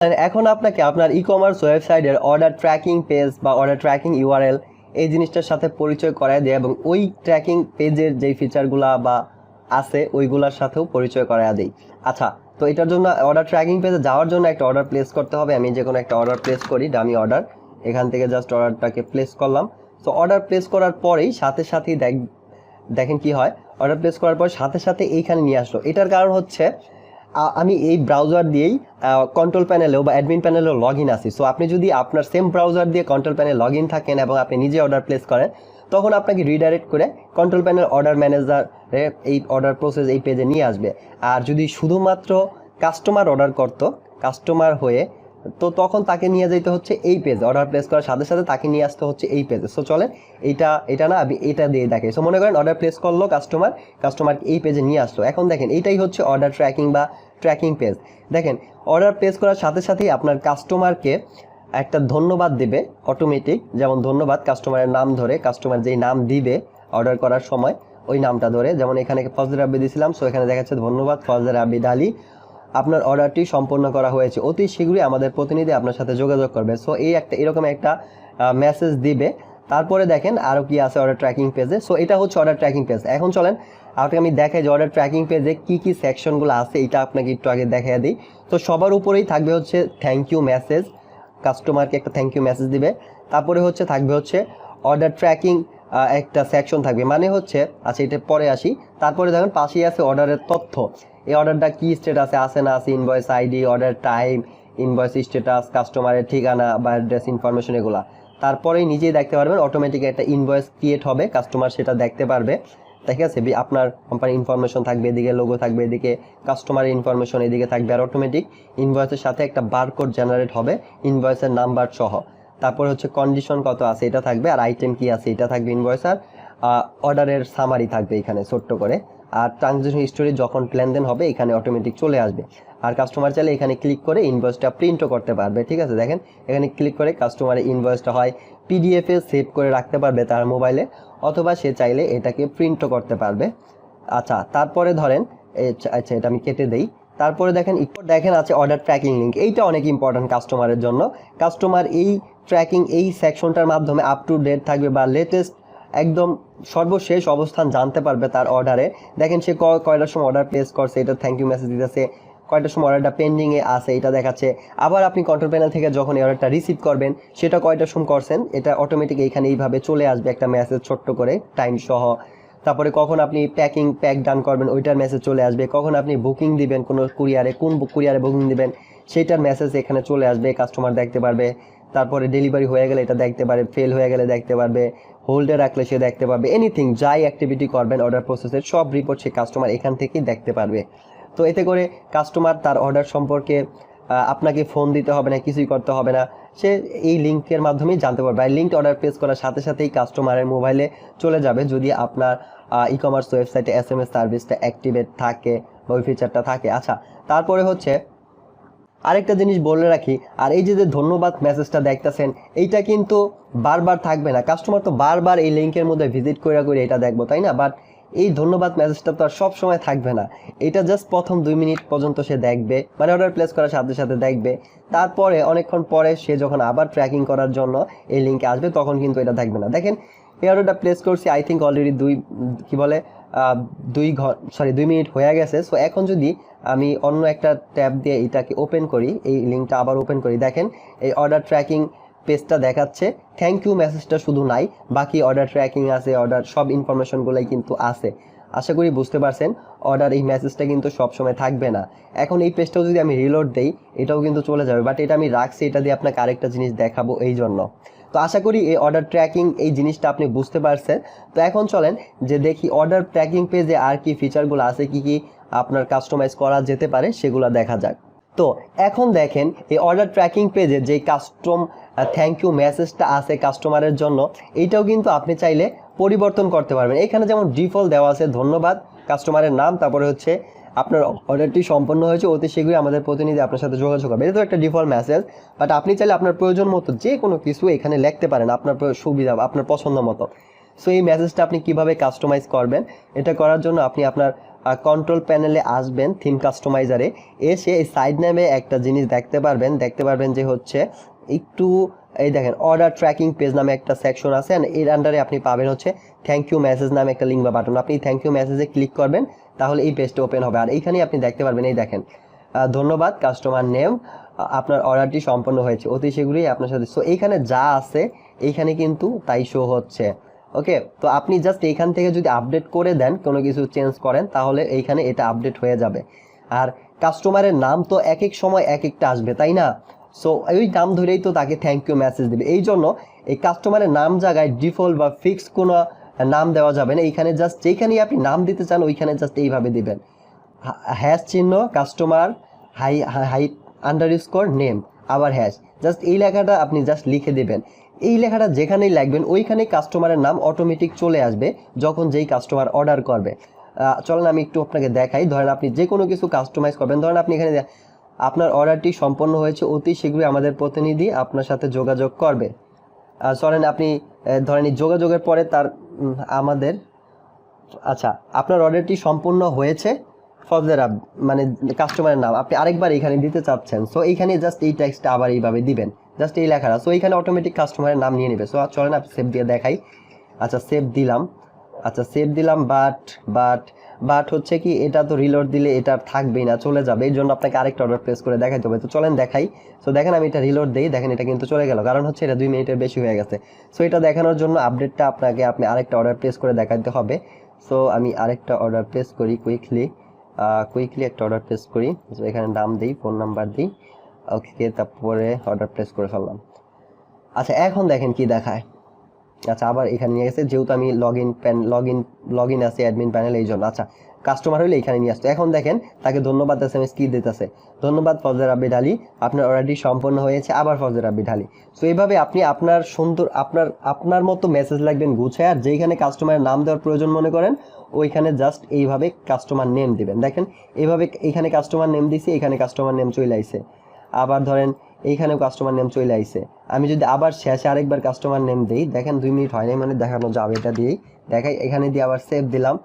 এখন আপনাকে আপনার ই-কমার্স ওয়েবসাইটের অর্ডার ট্র্যাকিং পেজ বা অর্ডার ট্র্যাকিং ইউআরএল এই জিনিসটার সাথে পরিচয় করায় দেয় এবং ওই ট্র্যাকিং পেজের যেই ফিচারগুলা বা আছে ওইগুলোর সাথেও পরিচয় করায় দেই। আচ্ছা, তো এটার জন্য অর্ডার ট্র্যাকিং পেজে যাওয়ার জন্য একটা অর্ডার প্লেস করতে হবে। আমি যে কোনো একটা অর্ডার প্লেস করি, ডামি অর্ডার, এখান থেকে জাস্ট অর্ডারটাকে প্লেস করলাম। তো অর্ডার প্লেস করার পরেই সাথেই দেখেন কি হয়, অর্ডার প্লেস করার পর সাথে এইখানে নিয়ে আসলো। এটার কারণ হচ্ছে আমি এই ব্রাউজার দিয়েই কন্ট্রোল প্যানেলেও বা অ্যাডমিন প্যানেলেও লগ ইন আছি। সো আপনি যদি আপনার সেম ব্রাউজার দিয়ে কন্ট্রোল প্যানেল লগ ইন থাকেন এবং আপনি নিজে অর্ডার প্লেস করেন, তখন আপনাকে রিডাইরেক্ট করে কন্ট্রোল প্যানেল অর্ডার ম্যানেজারে এই অর্ডার প্রসেস এই পেজে নিয়ে আসবে। আর যদি শুধুমাত্র কাস্টমার অর্ডার করতো, কাস্টমার হয়ে, তো তখন তাকে নিয়ে যেতে হচ্ছে এই পেজে, অর্ডার প্লেস করার সাথে তাকে নিয়ে আসতে হচ্ছে এই পেজে। সো চলেন এটা না আমি এটা দিয়ে দেখাই। সো মনে করেন অর্ডার প্লেস করলো কাস্টমার এই পেজে নিয়ে আসলো। এখন দেখেন এইটাই হচ্ছে অর্ডার ট্র্যাকিং বা ট্র্যাকিং পেজ। দেখেন অর্ডার প্লেস করার সাথেই আপনার কাস্টমারকে একটা ধন্যবাদ দিবে অটোমেটিক, যেমন ধন্যবাদ কাস্টমারের নাম ধরে, কাস্টমার যেই নাম দিবে অর্ডার করার সময় ওই নামটা ধরে, যেমন এখানে ফজলে আবিদ দিয়েছিলাম। সো এখানে দেখাচ্ছে ধন্যবাদ ফজলে আবিদ আলী, আপনার অর্ডারটি সম্পন্ন করা হয়েছে, অতি শীঘ্রই আমাদের প্রতিনিধি আপনার সাথে যোগাযোগ করবে। সো এরকম একটা মেসেজ দিবে। তারপরে দেখেন আরও কি আছে অর্ডার ট্র্যাকিং পেজে। সো এটা হচ্ছে অর্ডার ট্র্যাকিং পেজ। এখন চলেন আপনাকে আমি দেখাই যে অর্ডার ট্র্যাকিং পেজে কি সেকশনগুলো আছে, এটা আপনাকে একটু আগে দেখাই দিই। তো সবার উপরেই থাকবে হচ্ছে থ্যাংক ইউ মেসেজ, কাস্টমারকে একটা থ্যাংক ইউ মেসেজ দিবে। তারপরে থাকবে অর্ডার ট্র্যাকিং একটা সেকশন থাকবে, মানে আচ্ছা এটা পরে আসি। তারপরে দেখেন পাশেই আছে অর্ডারের তথ্য, এই অর্ডারটা কি স্ট্যাটাসে আছে না আছে, invoice ID, order time, invoice status, কাস্টমারের ঠিকানা বা অ্যাড্রেস ইনফরমেশন, এগুলা। তারপরেই নিজেই দেখতে পারবেন অটোমেটিক একটা ইনভয়েস ক্রিয়েট হবে, কাস্টমার সেটা দেখতে পারবে। ঠিক আছে, আপনার কোম্পানির ইনফরমেশন থাকবে এদিকে, লোগো থাকবে এদিকে, কাস্টমারের ইনফরমেশন এদিকে থাকবে, আর অটোমেটিক ইনভয়েসের সাথে একটা বারকোড জেনারেট হবে ইনভয়েসের নাম্বার সহ। তারপর কন্ডিশন কত আছে এটা থাকবে, আর আইটেম কি আছে এটা থাকবে ইনভয়েস, আর অর্ডারের সামারি থাকবে এখানে ছোট্ট করে, আর ট্রানজ্যাকশন হিস্টোরি যখন লেনদেন হবে এখানে অটোমেটিক চলে আসবে। আর কাস্টমার চাইলে এখানে ক্লিক করে ইনভয়েসটা প্রিন্টও করতে পারবে। ঠিক আছে, দেখেন এখানে ক্লিক করে কাস্টমারের ইনভয়েসটা হয় পিডিএফে সেভ করে রাখতে পারবে তার মোবাইলে, অথবা সে চাইলে এটাকে প্রিন্টও করতে পারবে। আচ্ছা, তারপরে ধরেন আচ্ছা এটা আমি কেটে দেই। তারপরে দেখেন আছে অর্ডার ট্র্যাকিং লিঙ্ক, এইটা অনেক ইম্পর্টেন্ট কাস্টমারের জন্য। কাস্টমার এই ট্র্যাকিং এই সেকশনটার মাধ্যমে আপ টু ডেট থাকবে বা লেটেস্ট একদম সর্বশেষ অবস্থান জানতে পারবে তার অর্ডারে। দেখেন সে কয়টার সময় অর্ডার প্লেস করছে, এটা থ্যাংক ইউ মেসেজ দিতেছে, কয়টার সময় অর্ডারটা পেন্ডিংয়ে আছে এটা দেখাচ্ছে। আবার আপনি কন্ট্রোল প্যানেল থেকে যখন এই অর্ডারটা রিসিভ করবেন সেটা কয়টার সময় করছেন এটা অটোমেটিক এইখানে এইভাবে চলে আসবে একটা মেসেজ ছোট্ট করে টাইম সহ। তারপরে কখন আপনি প্যাক ডান করবেন ওইটার মেসেজ চলে আসবে, কখন আপনি বুকিং দিবেন কোনো কুরিয়ারে, কোন কুরিয়ারে বুকিং দিবেন সেইটার মেসেজ এখানে চলে আসবে, কাস্টমার দেখতে পারবে। তারপরে ডেলিভারি হয়ে গেলে এটা দেখতে পারবে, ফেল হয়ে গেলে দেখতে পারবে, হোল্ডে রাখলে সে দেখতে পারবে, এনিথিং যাই অ্যাক্টিভিটি করবেন অর্ডার প্রসেসের সব রিপোর্ট সে কাস্টমার এখান থেকেই দেখতে পারবে। তো এতে করে কাস্টমার তার অর্ডার সম্পর্কে আপনাকে ফোন দিতে হবে না, কিছুই করতে হবে না, সে এই লিঙ্কের মাধ্যমেই জানতে পারবে। আর লিঙ্ক অর্ডার প্লেস করার সাথেই কাস্টমারের মোবাইলে চলে যাবে যদি আপনার ই-কমার্স ওয়েবসাইটে SMS সার্ভিসটা অ্যাক্টিভেট থাকে বা ওই ফিচারটা থাকে। আচ্ছা, তারপরে আরেকটা জিনিস বলে রাখি, আর এই যে ধন্যবাদ মেসেজটা দেখতেছেন এইটা কিন্তু বারবার থাকবে না, কাস্টমার তো বারবার এই লিঙ্কের মধ্যে ভিজিট করে এটা দেখবো, তাই না? বাট এই ধন্যবাদ মেসেজটা তো আর সব সময় থাকবে না, এটা জাস্ট প্রথম 2 মিনিট পর্যন্ত সে দেখবে, মানে অর্ডার প্লেস করার সাথে দেখবে। তারপরে অনেকক্ষণ পরে সে যখন আবার ট্র্যাকিং করার জন্য এই লিঙ্কে আসবে তখন কিন্তু এটা থাকবে না। দেখেন এই অর্ডারটা প্লেস করছি আই থিঙ্ক অলরেডি 2 মিনিট হয়ে গেছে। সো এখন যদি আমি অন্য একটা ট্যাব দিয়ে এটাকে ওপেন করি, এই লিঙ্কটা আবার ওপেন করি, দেখেন এই অর্ডার ট্র্যাকিং পেজটা দেখাচ্ছে, থ্যাংক ইউ মেসেজটা শুধু নাই, বাকি অর্ডার ট্র্যাকিং আছে, অর্ডার সব ইনফরমেশনগুলোই কিন্তু আছে। আশা করি বুঝতে পারছেন, অর্ডার এই মেসেজটা কিন্তু সবসময় থাকবে না। এখন এই পেজটাও যদি আমি রিলোড দেই এটাও কিন্তু চলে যাবে, বাট এটা আমি রাখছি, এটা দিয়ে আপনাকে আরেকটা জিনিস দেখাবো এই জন্য। তো আশা করি এই অর্ডার ট্র্যাকিং এই জিনিসটা আপনি বুঝতে পারছেন। তো এখন চলেন যে দেখি অর্ডার ট্র্যাকিং পেজে আর কি ফিচারগুলো আছে, কি আপনার কাস্টমাইজ করা যেতে পারে সেগুলো দেখা যাক। তো এখন দেখেন এই অর্ডার ট্র্যাকিং পেজে যে কাস্টম থ্যাংক ইউ মেসেজটা আছে কাস্টমারের জন্য, এইটাও কিন্তু আপনি চাইলে পরিবর্তন করতে পারবেন। এখানে যেমন ডিফল্ট দেওয়া আছে ধন্যবাদ কাস্টমারের নাম, তারপরে আপনার অর্ডারটি সম্পন্ন হয়েছে, অতি শীঘ্রই আমাদের প্রতিনিধি আপনার সাথে যোগাযোগ করবে, এটা তো একটা ডিফল্ট মেসেজ। বাট আপনি চাইলে আপনার প্রয়োজন মতো যে কোনো কিছু এখানে লিখতে পারেন আপনার সুবিধা, আপনার পছন্দ মতো। সো এই মেসেজটা আপনি কিভাবে কাস্টমাইজ করবেন, এটা করার জন্য আপনি আপনার কন্ট্রোল প্যানেলে আসবেন থিম কাস্টমাইজারে, এসে এই সাইড নামে একটা জিনিস দেখতে পারবেন যে হচ্ছে একটু এই দেখেন অর্ডার ট্র্যাকিং পেজ নামে একটা সেকশন আছে, এর আন্ডারে আপনি পাবেন হচ্ছে থ্যাংক ইউ মেসেজ নামে একটা লিঙ্ক বা বাটন। আপনি থ্যাংক ইউ মেসেজে ক্লিক করবেন, তাহলে এই পেজটা ওপেন হবে। আর এইখানেই আপনি দেখতে পারবেন, এই দেখেন ধন্যবাদ কাস্টমার নেম, আপনার অর্ডারটি সম্পন্ন হয়েছে, অতি শীঘ্রই আপনার সাথে। সো এইখানে যা আছে এইখানে কিন্তু তাই শো হচ্ছে। ওকে, তো আপনি জাস্ট এইখান থেকে যদি আপডেট করে দেন, কোনো কিছু চেঞ্জ করেন, তাহলে এইখানে এটা আপডেট হয়ে যাবে। আর কাস্টমারের নাম তো এক এক সময় এক একটা আসবে, তাই না? সো ওই নাম ধরেই তো তাকে থ্যাংক ইউ মেসেজ দেবে। এই জন্য এই কাস্টমারের নাম জায়গায় ডিফল্ট বা ফিক্স কোনো নাম দেওয়া যাবে না। এইখানে জাস্ট যেইখানেই আপনি নাম দিতে চান ওইখানে জাস্ট এইভাবে দিবেন, হ্যাশ চিহ্ন কাস্টমার হাই আন্ডারস্কোর নেম আবার হ্যাশ, জাস্ট এই লেখাটা আপনি জাস্ট লিখে দেবেন। এই লেখাটা যেখানেই লিখবেন ওইখানেই কাস্টমারের নাম অটোমেটিক চলে আসবে যখন যেই কাস্টমার অর্ডার করবে। চলেন আমি একটু আপনাকে দেখাই। ধরেন আপনি যে কোনো কিছু কাস্টমাইজ করবেন, ধরেন আপনি এখানে আপনার অর্ডারটি সম্পন্ন হয়েছে, অতি শীঘ্রই আমাদের প্রতিনিধি আপনার সাথে যোগাযোগ করবে। চলেন আপনি ধরেন এই যোগাযোগের পরে তার আমাদের আচ্ছা আপনার অর্ডারটি সম্পূর্ণ হয়েছে ফজলের মানে কাস্টমারের নাম আপনি আরেকবার এখানে দিতে চাচ্ছেন। সো এইখানে জাস্ট এই টেক্সটটা আবার এইভাবে দিবেন, জাস্ট এই লেখাটা। সো এইখানে অটোমেটিক কাস্টমারের নাম নিয়ে নেবে। সো চলেন আপনি সেভ দিয়ে দেখাই। আচ্ছা সেভ দিলাম, বাট হচ্ছে কি এটা তো রিলোড দিলে এটা থাকবেই না, চলে যাবে। এই জন্য আপনাকে আরেকটা অর্ডার প্লেস করে দেখাইতে হবে। তো চলেন দেখাই। সো দেখেন আমি এটা রিলোড দিই, দেখেন এটা কিন্তু চলে গেল, কারণ হচ্ছে এটা 2 মিনিটের বেশি হয়ে গেছে। সো এটা দেখানোর জন্য আপডেটটা আপনি আরেকটা অর্ডার প্লেস করে দেখাতে হবে। সো আমি আরেকটা অর্ডার প্লেস করি কুইকলি একটা অর্ডার প্লেস করি। সো এখানে নাম দিই, ফোন নাম্বার দিই, ওকে, তারপরে অর্ডার প্লেস করে ফেললাম। আচ্ছা এখন দেখেন কি দেখায়। আচ্ছা আবার এখানে নিয়ে গেছে, যেহেতু আমি লগ ইন আছে অ্যাডমিন প্যানেল, এই জন্য। আচ্ছা কাস্টমার হইলে এখানে নিয়ে আসতো। এখন দেখেন তাকে ধন্যবাদ SMS কি দিতেছে, ধন্যবাদ ফজলে রাব্বিল আলী, আপনার অর্ডারটি সম্পন্ন হয়েছে, আবার ফজলে রাব্বিল আলী। সো এইভাবে আপনি আপনার সুন্দর আপনার মতো মেসেজ লাগবেন গুছায়। আর যেইখানে কাস্টমারের নাম দেওয়ার প্রয়োজন মনে করেন ওইখানে জাস্ট এইভাবে কাস্টমার নেম দিবেন। দেখেন এইভাবে এখানে কাস্টমার নেম দিছি, এখানে কাস্টমার নেম চলে আইছে। আবার ধরেন এইখানেও কাস্টমার নেম চলে আইছে। আমি যদি আবার শেষে আরেকবার কাস্টমার নেম দিই, দেখেন 2 মিনিট হয় নাই মানে দেখানো যাবে, এটা দিয়েই দেখাই। এখানে দিয়ে আবার সেভ দিলাম,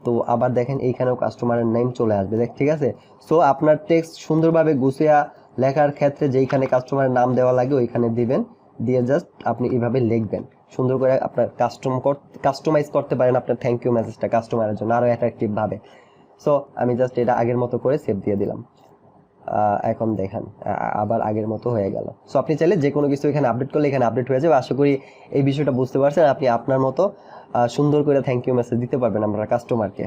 তো আবার দেখেন এইখানেও কাস্টমারের নেম চলে আসবে, ঠিক আছে। সো আপনার টেক্সট সুন্দরভাবে গুছিয়ে লেখার ক্ষেত্রে যেইখানে কাস্টমারের নাম দেওয়া লাগে ওইখানে দিবেন, দিয়ে জাস্ট আপনি এইভাবে লিখবেন। সুন্দর করে আপনার কাস্টমাইজ করতে পারেন আপনার থ্যাংক ইউ মেসেজটা কাস্টমারের জন্য আরও অ্যাট্রাকটিভ ভাবে। সো আমি জাস্ট এটা আগের মতো করে সেভ দিয়ে দিলাম। এখন দেখেন আবার আগের মতো হয়ে গেল। সো আপনি চাইলে যে কোনো কিছু এখানে আপডেট করলে এখানে আপডেট হয়ে যাবে। আশা করি এই বিষয়টা বুঝতে পারছেন। আপনি আপনার মতো সুন্দর করে থ্যাংক ইউ মেসেজ দিতে পারবেন আমরা কাস্টমারকে।